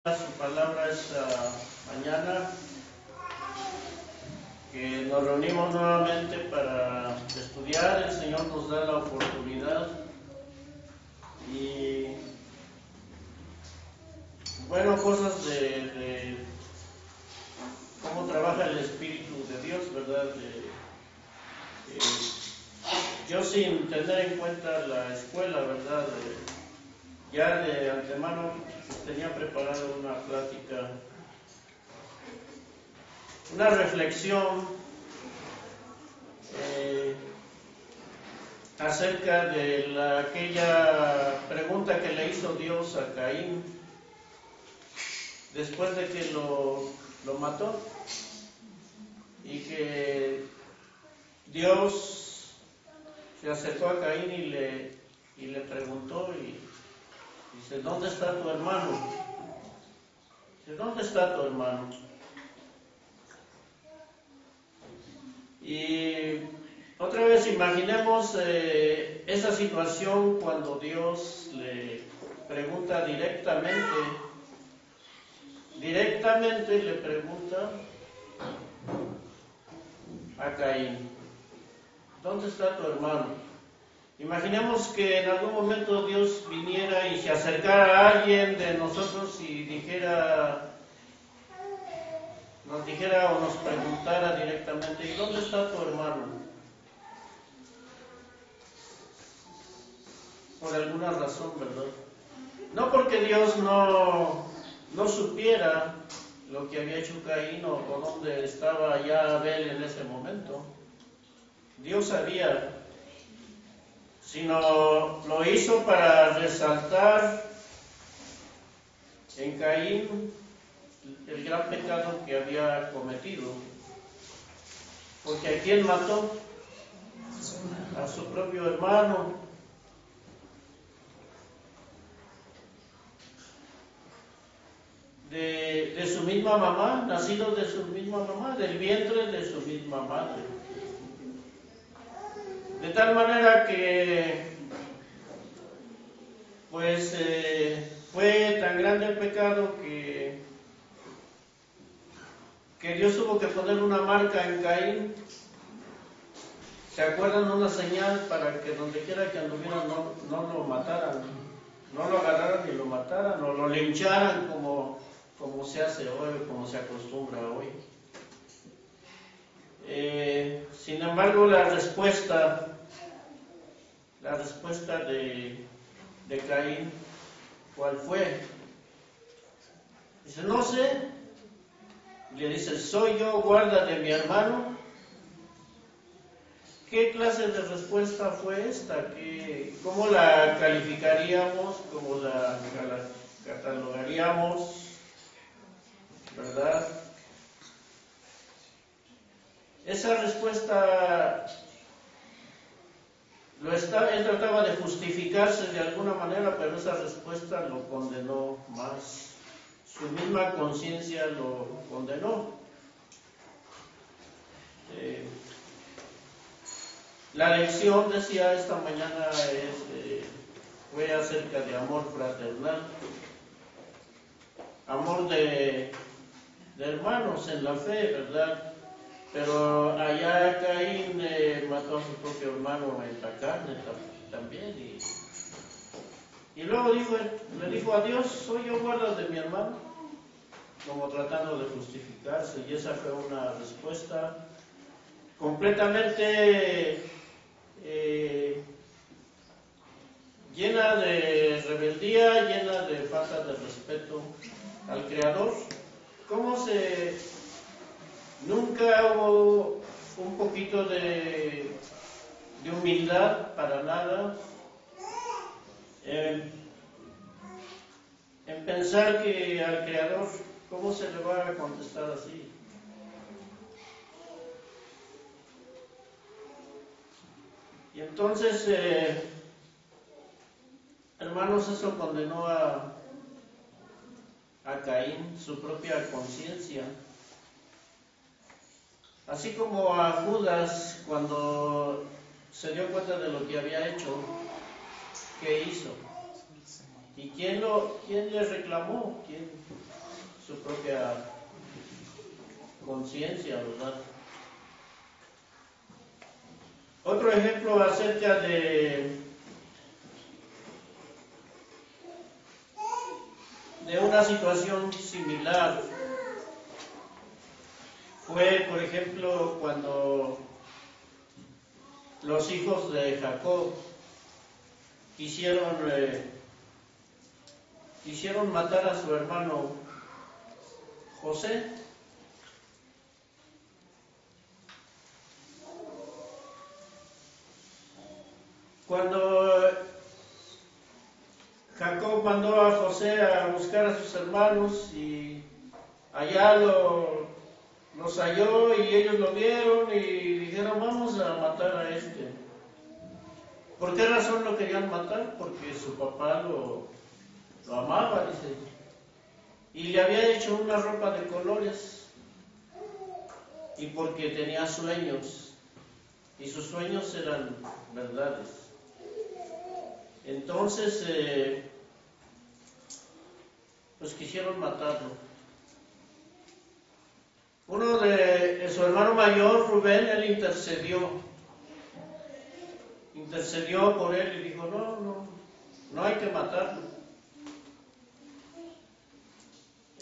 Su palabra esta mañana, que nos reunimos nuevamente para estudiar. El Señor nos da la oportunidad y bueno, cosas de cómo trabaja el Espíritu de Dios, ¿verdad? Yo, sin tener en cuenta la escuela, ¿verdad? Ya de antemano tenía preparado una plática, una reflexión acerca de aquella pregunta que le hizo Dios a Caín después de que lo mató, y que Dios se acercó a Caín y le preguntó, y dice: ¿dónde está tu hermano? Dice: ¿dónde está tu hermano? Y otra vez imaginemos esa situación cuando Dios le pregunta directamente le pregunta a Caín: ¿dónde está tu hermano? Imaginemos que en algún momento Dios viniera y se acercara a alguien de nosotros y nos dijera o nos preguntara directamente: ¿y dónde está tu hermano? Por alguna razón, ¿verdad? No porque Dios no supiera lo que había hecho Caín o dónde estaba ya Abel en ese momento. Dios sabía, sino lo hizo para resaltar en Caín el gran pecado que había cometido. Porque ¿a quién mató? A su propio hermano. De su misma mamá, nacido de su misma mamá, del vientre de su misma madre. De tal manera que pues fue tan grande el pecado que Dios tuvo que poner una marca en Caín. ¿Se acuerdan? Una señal para que donde quiera que anduviera no lo mataran, no lo agarraran y lo mataran, o lo lincharan como se hace hoy, como se acostumbra hoy. Sin embargo, la respuesta de Caín, ¿cuál fue? Dice: no sé. Le dice: soy yo, guarda de mi hermano. ¿Qué clase de respuesta fue esta? ¿Cómo la calificaríamos? ¿Cómo la catalogaríamos? ¿Verdad? Esa respuesta él trataba de justificarse de alguna manera, pero esa respuesta lo condenó más. Su misma conciencia lo condenó. La lección, decía esta mañana, fue acerca de amor fraternal, amor de hermanos en la fe, ¿verdad? Pero allá Caín mató a su propio hermano en la carne también, y luego le dijo a Dios: soy yo, guarda de mi hermano, como tratando de justificarse. Y esa fue una respuesta completamente llena de rebeldía, llena de falta de respeto al Creador. Nunca hubo un poquito de humildad, para nada, en pensar que al Creador, ¿cómo se le va a contestar así? Y entonces, hermanos, eso condenó a Caín, su propia conciencia. Así como a Judas, cuando se dio cuenta de lo que había hecho, ¿qué hizo? ¿Y quién le reclamó? propia conciencia, ¿verdad? Otro ejemplo acerca de una situación similar fue, por ejemplo, cuando los hijos de Jacob quisieron matar a su hermano José. Cuando Jacob mandó a José a buscar a sus hermanos y allá los halló y ellos lo vieron y dijeron, vamos a matar a este. ¿Por qué razón lo querían matar? Porque su papá lo amaba, dice, y le había hecho una ropa de colores, y porque tenía sueños, y sus sueños eran verdades. Entonces, pues quisieron matarlo. Uno de su hermano mayor, Rubén, él intercedió por él y dijo, no hay que matarlo.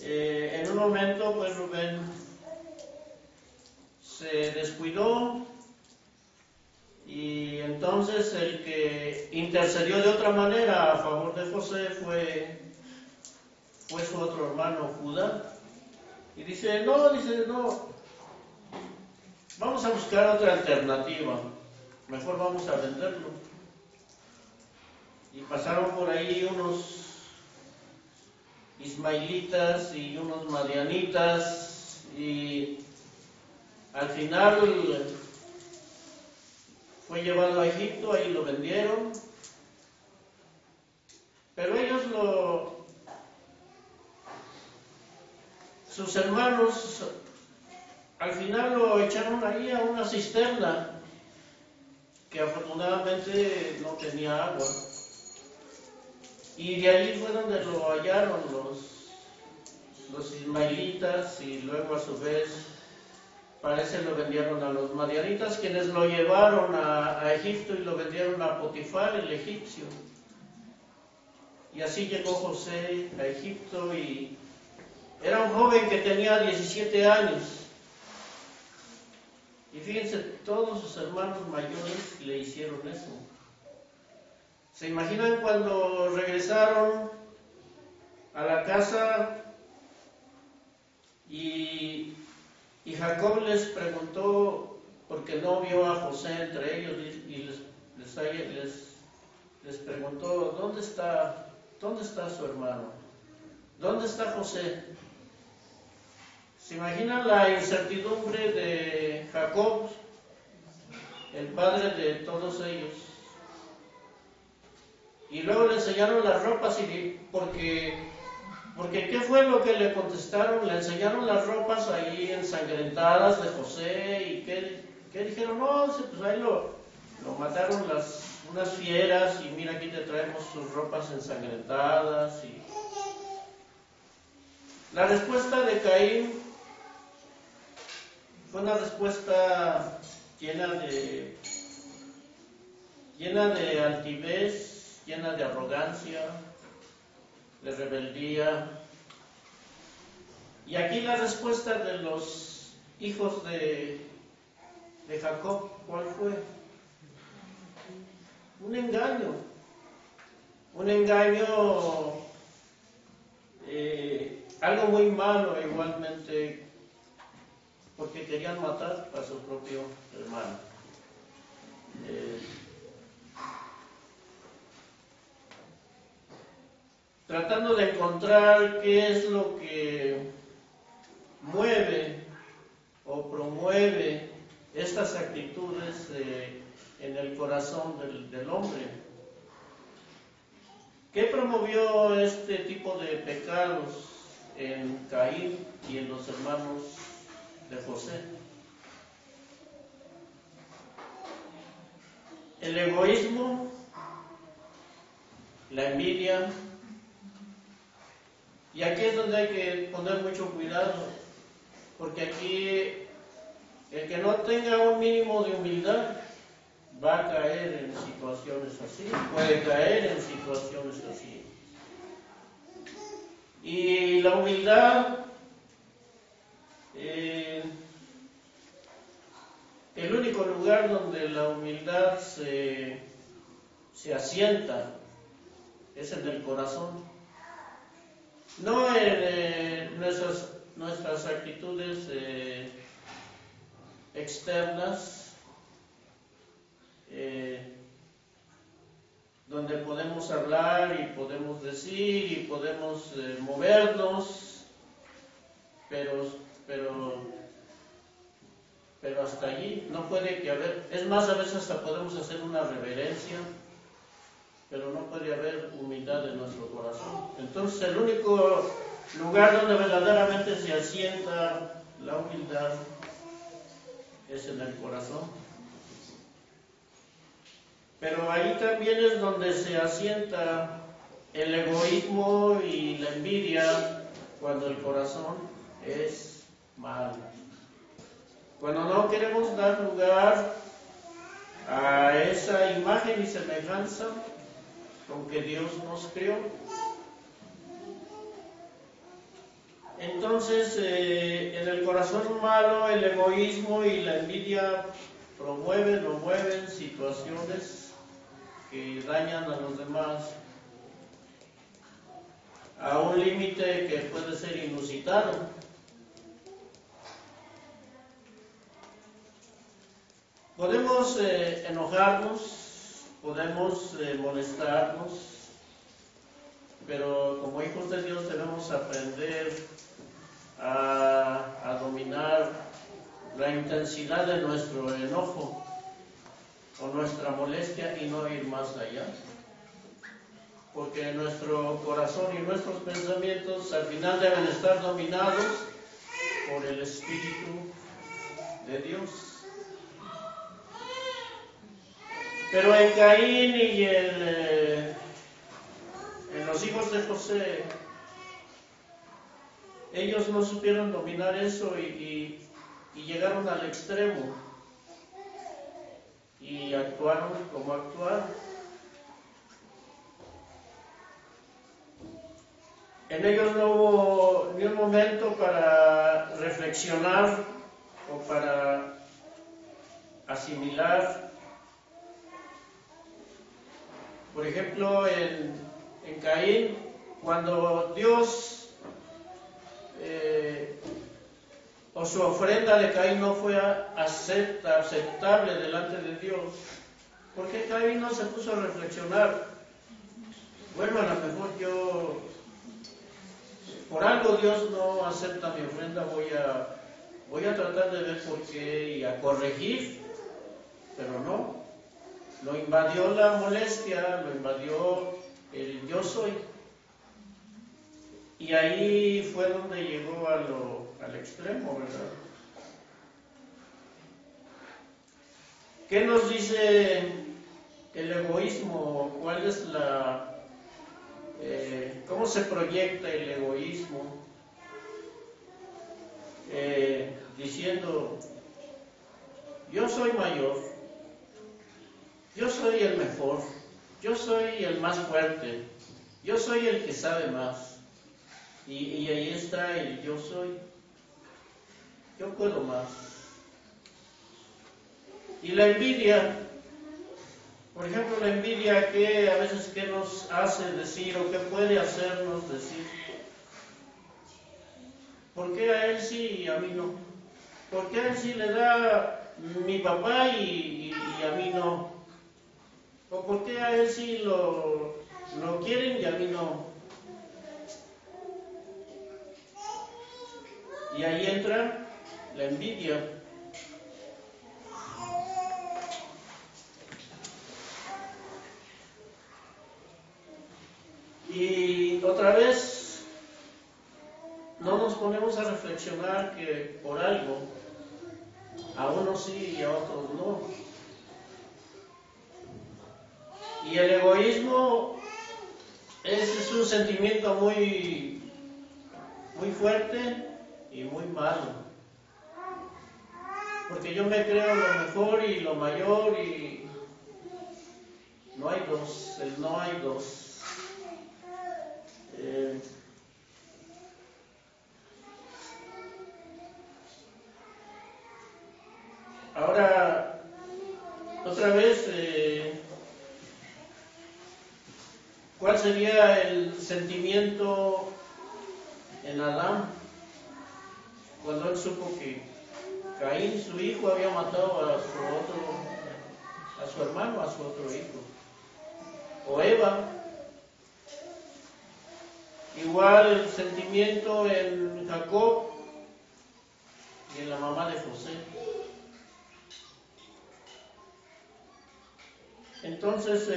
En un momento, pues Rubén se descuidó y entonces el que intercedió de otra manera a favor de José fue su otro hermano, Judá. Y dice, no, vamos a buscar otra alternativa, mejor vamos a venderlo. Y pasaron por ahí unos ismaelitas y unos madianitas, y al final fue llevado a Egipto, ahí lo vendieron, pero ellos sus hermanos al final lo echaron ahí a una cisterna que afortunadamente no tenía agua, y de allí fue donde lo hallaron los ismaelitas, y luego a su vez parece lo vendieron a los madianitas, quienes lo llevaron a Egipto y lo vendieron a Potifar, el egipcio. Y así llegó José a Egipto, y era un joven que tenía 17 años. Y fíjense, todos sus hermanos mayores le hicieron eso. ¿Se imaginan cuando regresaron a la casa y Jacob les preguntó, porque no vio a José entre ellos, y les preguntó, ¿dónde está su hermano? ¿Dónde está José? ¿Se imaginan la incertidumbre de Jacob, el padre de todos ellos? Y luego le enseñaron las ropas, porque ¿qué fue lo que le contestaron? Le enseñaron las ropas ahí ensangrentadas de José, y ¿qué dijeron? No, pues ahí lo mataron unas fieras, y mira, aquí te traemos sus ropas ensangrentadas. Y la respuesta de Caín fue una respuesta llena de altivez, llena de arrogancia, de rebeldía. Y aquí la respuesta de los hijos de Jacob, ¿cuál fue? Un engaño, algo muy malo igualmente, porque querían matar a su propio hermano. Tratando de encontrar qué es lo que mueve o promueve estas actitudes en el corazón del hombre. ¿Qué promovió este tipo de pecados en Caín y en los hermanos de José? El egoísmo, la envidia Y aquí es donde hay que poner mucho cuidado, porque aquí el que no tenga un mínimo de humildad va a caer en situaciones así, puede caer en situaciones así. Y la humildad, el único lugar donde la humildad se asienta es en el corazón, no en nuestras actitudes externas, donde podemos hablar y podemos decir y podemos movernos, pero hasta allí no puede que haber. Es más, a veces hasta podemos hacer una reverencia, pero no puede haber humildad en nuestro corazón. Entonces, el único lugar donde verdaderamente se asienta la humildad es en el corazón. Pero ahí también es donde se asienta el egoísmo y la envidia, cuando el corazón es malo. Cuando no queremos dar lugar a esa imagen y semejanza con que Dios nos creó. Entonces, en el corazón malo, el egoísmo y la envidia promueven o mueven situaciones que dañan a los demás a un límite que puede ser inusitado. Podemos enojarnos, podemos molestarnos, pero como hijos de Dios debemos aprender a dominar la intensidad de nuestro enojo o nuestra molestia y no ir más allá. Porque nuestro corazón y nuestros pensamientos al final deben estar dominados por el Espíritu de Dios. Pero en Caín y en los hijos de José, ellos no supieron dominar eso y llegaron al extremo y actuaron como actuaron. En ellos no hubo ni un momento para reflexionar o para asimilar. Por ejemplo, en Caín, cuando Dios o su ofrenda de Caín no fue aceptable delante de Dios, ¿por qué Caín no se puso a reflexionar? Bueno, a lo mejor por algo Dios no acepta mi ofrenda, voy a tratar de ver por qué y a corregir, pero no. Lo invadió la molestia, lo invadió el yo soy. Y ahí fue donde llegó al extremo, ¿verdad? ¿Qué nos dice el egoísmo? ¿Cuál es cómo se proyecta el egoísmo? Diciendo, yo soy mayor, yo soy el mejor, yo soy el más fuerte, yo soy el que sabe más. Y ahí está el yo soy, yo puedo más. Y la envidia, por ejemplo, la envidia que a veces qué nos hace decir o qué puede hacernos decir. ¿Por qué a él sí y a mí no? ¿Por qué a él sí le da mi papá y a mí no? ¿O por qué a él sí lo quieren y a mí no? Y ahí entra la envidia. Y otra vez no nos ponemos a reflexionar que por algo a unos sí y a otros no. Y el egoísmo es un sentimiento muy muy fuerte y muy malo. Porque yo me creo lo mejor y lo mayor y no hay dos, el no hay dos. Ahora, otra vez, ¿cuál sería el sentimiento en Adán cuando él supo que Caín, su hijo, había matado a su hermano, a su otro hijo? O Eva, igual el sentimiento en Jacob y en la mamá de José. Entonces,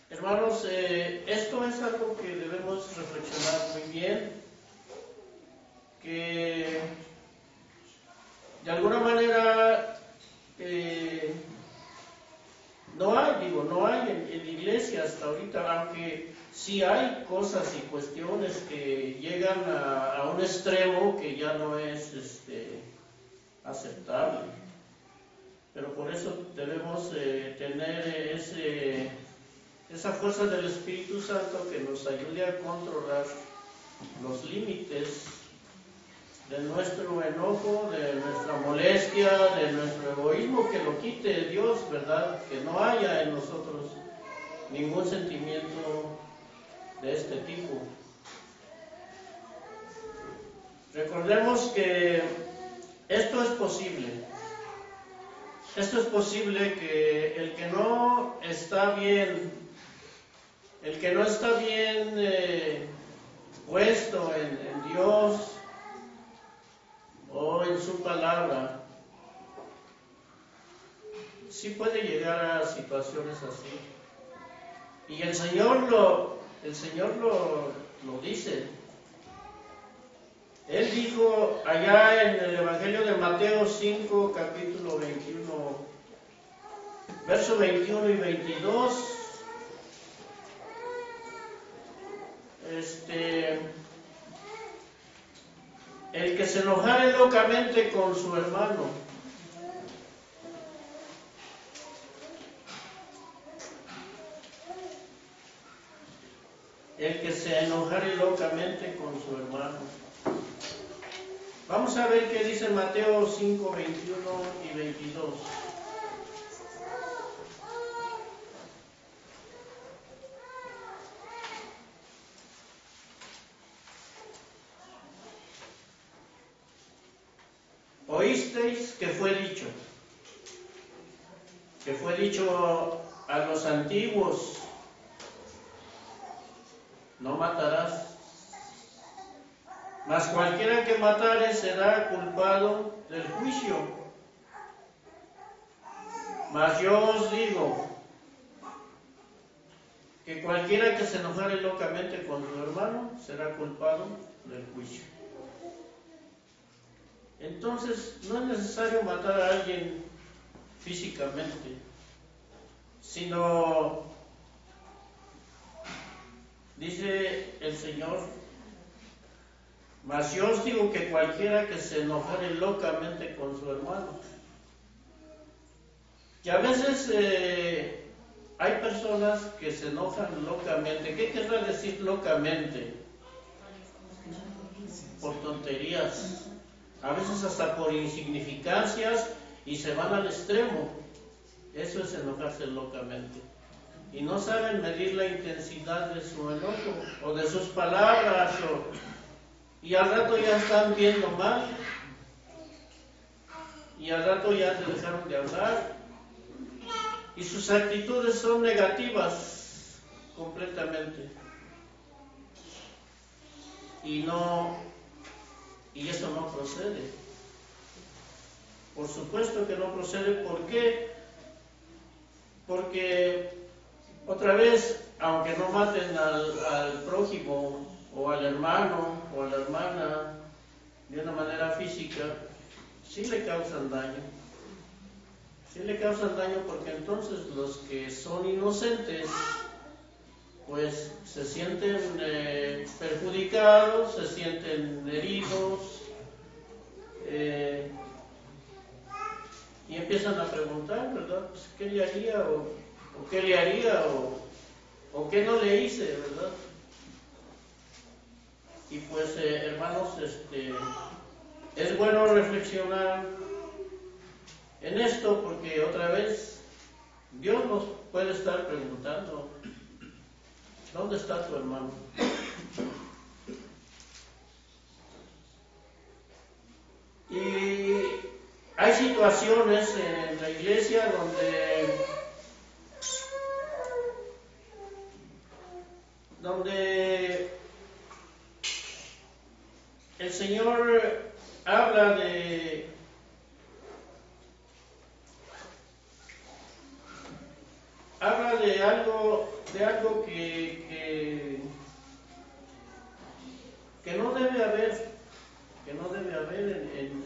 hermanos, esto es algo que debemos reflexionar muy bien, que de alguna manera no hay en la iglesia hasta ahorita, aunque sí hay cosas y cuestiones que llegan a un extremo que ya no es aceptable. Pero por eso debemos tener esa fuerza del Espíritu Santo que nos ayude a controlar los límites de nuestro enojo, de nuestra molestia, de nuestro egoísmo, que lo quite Dios, ¿verdad? Que no haya en nosotros ningún sentimiento de este tipo. Recordemos que esto es posible. Esto es posible, que el que no está bien puesto en Dios o en su palabra, sí puede llegar a situaciones así. Y el Señor lo dice. Él dijo allá en el Evangelio de Mateo 5, capítulo 21, verso 21 y 22, el que se enojare locamente con su hermano, Vamos a ver qué dice Mateo 5, 21 y 22. Oísteis que fue dicho a los antiguos: no matarás. Mas cualquiera que matare será culpado del juicio. Mas yo os digo que cualquiera que se enojare locamente con su hermano será culpado del juicio. Entonces, no es necesario matar a alguien físicamente, sino, dice el Señor, mas yo os digo que cualquiera que se enojare locamente con su hermano. Y a veces hay personas que se enojan locamente. ¿Qué querrá decir locamente? Por tonterías, a veces hasta por insignificancias, y se van al extremo. Eso es enojarse locamente. Y no saben medir la intensidad de su enojo o de sus palabras, y al rato ya están viendo mal, y al rato ya se dejaron de hablar, y sus actitudes son negativas completamente. Y eso no procede. Por supuesto que no procede. ¿Por qué? Porque, otra vez, aunque no maten al prójimo o al hermano o a la hermana de una manera física, sí le causan daño. Sí le causan daño, porque entonces los que son inocentes pues se sienten perjudicados, se sienten heridos, y empiezan a preguntar, ¿verdad? Pues, ¿qué le haría o qué le haría o qué no le hice, ¿verdad? Y pues, hermanos, es bueno reflexionar en esto porque otra vez Dios nos puede estar preguntando, ¿dónde está tu hermano? Y hay situaciones en la iglesia donde el Señor habla de algo que no debe haber,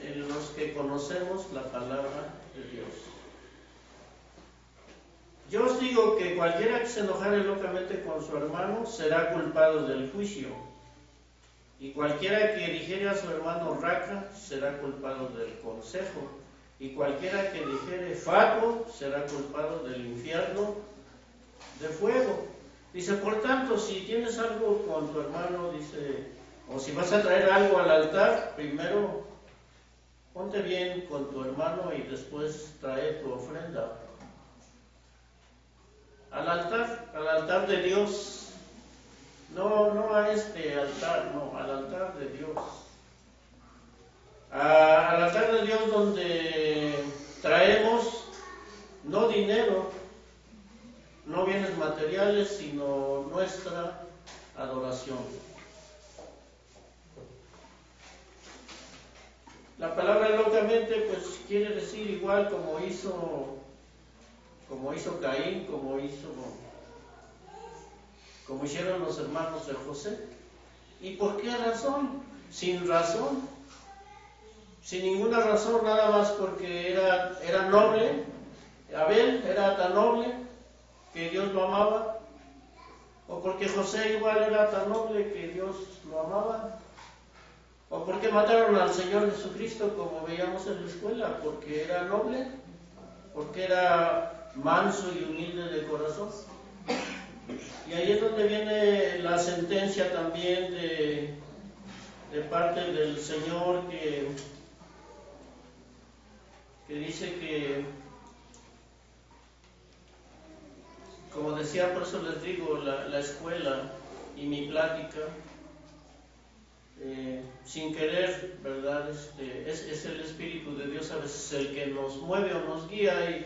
en los que conocemos la palabra de Dios. Yo os digo que cualquiera que se enojare locamente con su hermano será culpado del juicio, y cualquiera que dijere a su hermano raca será culpado del consejo, y cualquiera que dijere fatuo será culpado del infierno de fuego. Dice, por tanto, si tienes algo con tu hermano, dice, o si vas a traer algo al altar, primero ponte bien con tu hermano y después trae tu ofrenda al altar de Dios, no a este altar, no, al altar de Dios, al altar de Dios donde traemos no dinero, no bienes materiales, sino nuestra adoración. La palabra locamente pues quiere decir igual como hizo Caín, como hicieron los hermanos de José. ¿Y por qué razón? Sin razón, sin ninguna razón, nada más porque era noble. Abel era tan noble que Dios lo amaba, o porque José igual era tan noble que Dios lo amaba, o porque mataron al Señor Jesucristo, como veíamos en la escuela, porque era noble, porque era manso y humilde de corazón. Y ahí es donde viene la sentencia también de parte del Señor que dice que, como decía, por eso les digo, la escuela y mi plática, sin querer, ¿verdad? Es el Espíritu de Dios a veces el que nos mueve o nos guía,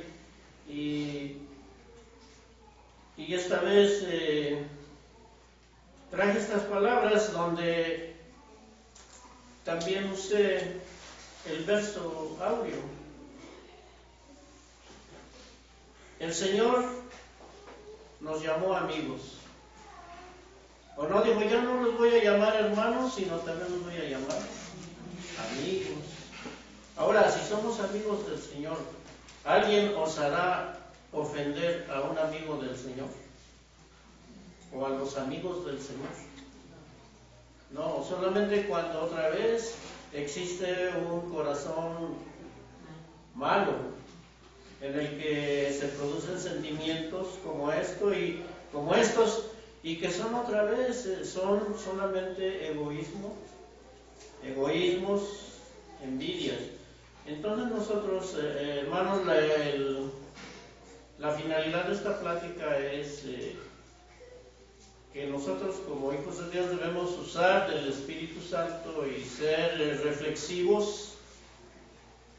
y esta vez traje estas palabras donde también usé el verso áureo. El Señor nos llamó amigos. O no dijo, yo no los voy a llamar hermanos, sino también los voy a llamar amigos. Ahora, si somos amigos del Señor, ¿alguien os hará ofender a un amigo del Señor? ¿O a los amigos del Señor? No, solamente cuando otra vez existe un corazón malo, en el que se producen sentimientos como estos, y que son otra vez, son solamente egoísmos, envidias. Entonces nosotros, hermanos, la finalidad de esta plática es que nosotros como hijos de Dios debemos usar del Espíritu Santo y ser reflexivos,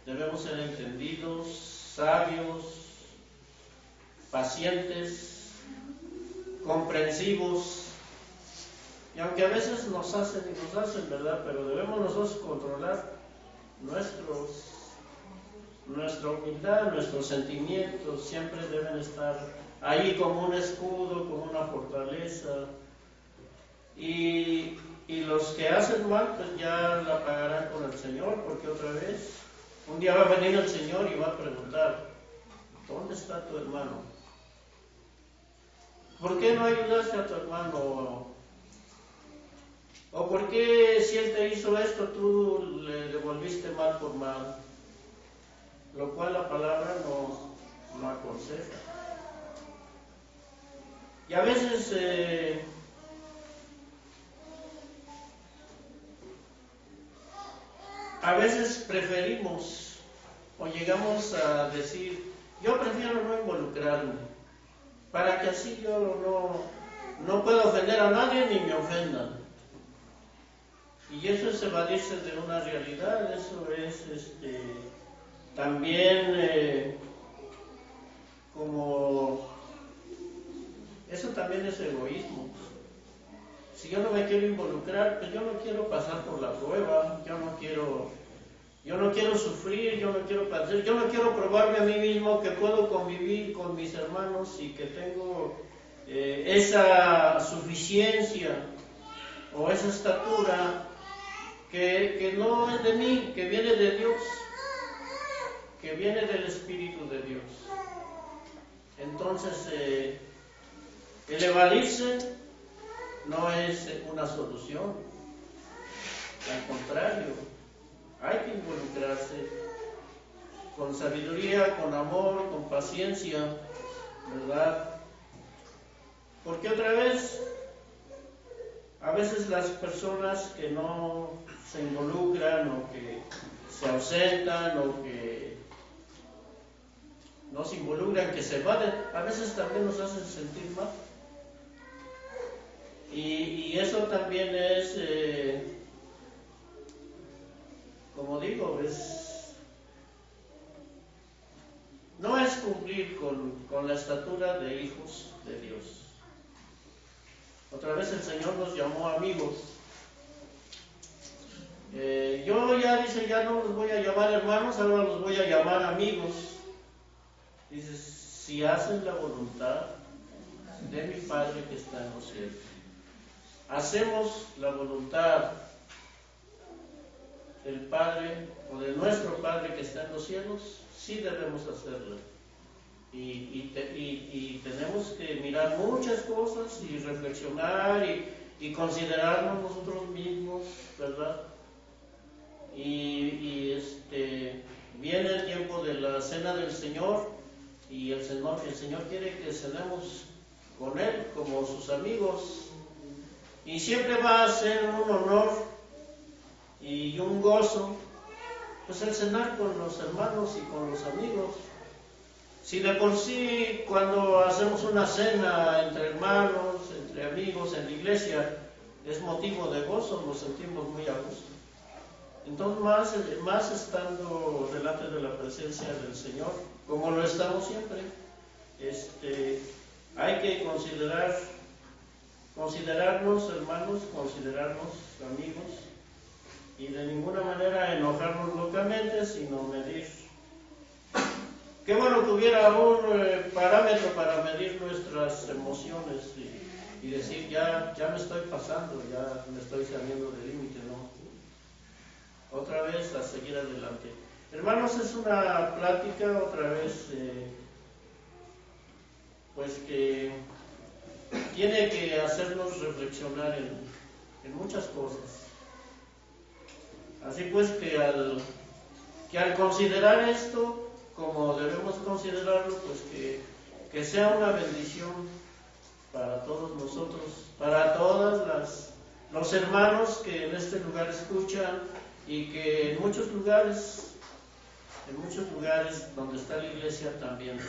debemos ser entendidos, sabios, pacientes, comprensivos, y aunque a veces nos hacen, ¿verdad? Pero debemos nosotros controlar nuestra humildad, nuestros sentimientos, siempre deben estar ahí como un escudo, como una fortaleza, y los que hacen mal, pues ya la pagarán con el Señor, porque otra vez, un día va a venir el Señor y va a preguntar, ¿dónde está tu hermano? ¿Por qué no ayudaste a tu hermano? ¿O por qué si él te hizo esto, tú le devolviste mal por mal? Lo cual la palabra no aconseja. Y a veces preferimos o llegamos a decir, yo prefiero no involucrarme, para que así yo no pueda ofender a nadie ni me ofendan. Y eso es evadirse de una realidad, eso es también eso también es egoísmo. Si yo no me quiero involucrar, pues yo no quiero pasar por la prueba, yo no quiero sufrir, yo no quiero padecer, yo no quiero probarme a mí mismo que puedo convivir con mis hermanos y que tengo esa suficiencia o esa estatura que no es de mí, que viene de Dios, que viene del Espíritu de Dios. Entonces, el evadirse no es una solución, al contrario, hay que involucrarse con sabiduría, con amor, con paciencia, ¿verdad? Porque otra vez, a veces las personas que no se involucran o que se ausentan o que no se involucran, que se evaden, a veces también nos hacen sentir mal. Y eso también es, como digo, no es cumplir con la estatura de hijos de Dios. Otra vez el Señor nos llamó amigos. Yo ya no los voy a llamar hermanos, ahora los voy a llamar amigos. Dice, si hacen la voluntad de mi Padre que está en los cielos. Hacemos la voluntad del Padre o de nuestro Padre que está en los cielos, sí debemos hacerla. Y tenemos que mirar muchas cosas y reflexionar y considerarnos nosotros mismos, ¿verdad? Viene el tiempo de la cena del Señor y el Señor quiere que cenemos con Él como sus amigos. Y siempre va a ser un honor y un gozo, pues el cenar con los hermanos y con los amigos. Si de por sí cuando hacemos una cena entre hermanos, entre amigos en la iglesia, es motivo de gozo, nos sentimos muy a gusto. Entonces más estando delante de la presencia del Señor, como lo estamos siempre, hay que considerarnos hermanos, considerarnos amigos y de ninguna manera enojarnos locamente, sino medir. Qué bueno que hubiera un parámetro para medir nuestras emociones y decir ya me estoy pasando, ya me estoy saliendo del límite, ¿no? Otra vez a seguir adelante. Hermanos, es una plática otra vez pues que tiene que hacernos reflexionar en muchas cosas. Así pues que al considerar esto como debemos considerarlo, pues que sea una bendición para todos nosotros, para todas los hermanos que en este lugar escuchan y que en muchos lugares donde está la iglesia también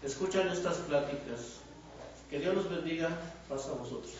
escuchan estas pláticas. Que Dios los bendiga. Pasa a vosotros.